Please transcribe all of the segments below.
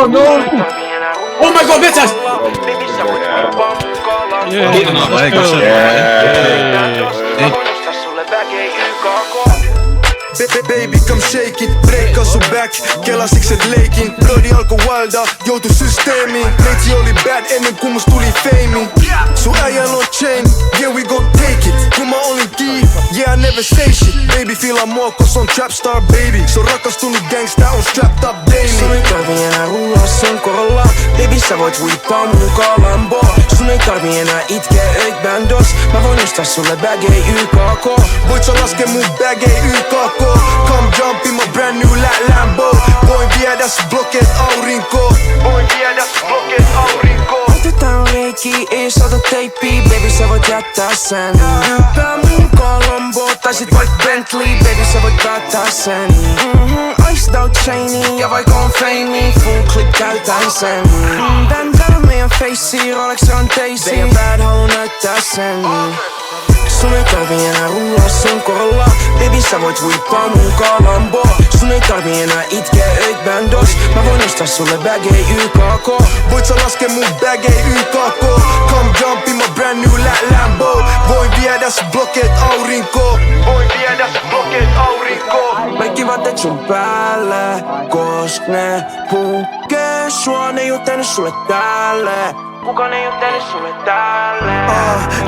Oh no! Oh my god, metsas! Hienoa, eikö se? Baby, come shake it, breikkaa sun back, kelasiks et leikin. Brody alkoi wilda, joutu systeemiin. Meitsi oli bad ennen kuin mus tuli feimi. Sun äijäl on chain, yeah we gon' take it. Kun mä olin deep, yeah I never say shit. Baby fiilaa mua, kos on trap star baby. Se on rakastunut gangsta, on strapped up daily. Sun ei tarvi enää rullaa sun korolla. Baby sä voit whippaa mukaan Lambo. Sun ei tarvi enää itkeä öit bandos. Mä voin ostaa sulle bagei YKK. Voit sä laske mun bagei YKK. Come jump in my brand new Lambo. Voin viedä sun bloket aurinko. Voin viedä sun bloket aurinko. Otetaan leikki, ei saata teippii. Baby sä voit jättää sen. Hyppää mukaan Lambo. Tai sit voit Bentley. Baby sä voit päättää sen. Iced out chaini. Ja vaikka on feimi. Full clip käytän sen. Bandana meidän facei. Rolex on Daisy. Meidän bad halu näyttää sen. Sun ei tarvi enää rullaa sun korolla. Baby sä voit whippaa mukaan Lambo. Sun ei tarvi enää itkeä öit bandos. Mä voin ostaa sulle bagei YKK. Voit sä laske mun bagei YKK. Come jump in my brand new Lambo. Voin viedä sun bloket aurinko. Voin viedä sun bloket aurinko. Kaikki vaatteet sun päälle, kosk ne pukkee sua. Ne ei oo tehnyt sulle tälle. Kukaan ei oo tehnyt sulle tälle.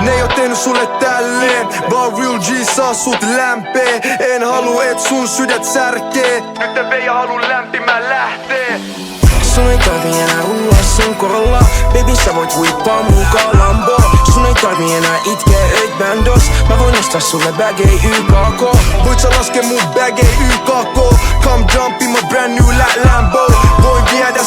Ne ei oo tehnyt sulle tälleen. Vaan real G saa sut lämpee. En halu et sun sydät särkee. Nyt en veijä halu lämpimään lähtee. Sun ei tarvi enää rullaa sun korolla. Baby sä voit whippaa mukaan Lambo. Sun ei tarvi enää itkeä öit bandos. Mä voin ostaa sulle bagei YKK. Voit sä laske mun bagei YKK. Come jump in my brand new Lambo. Voin viedä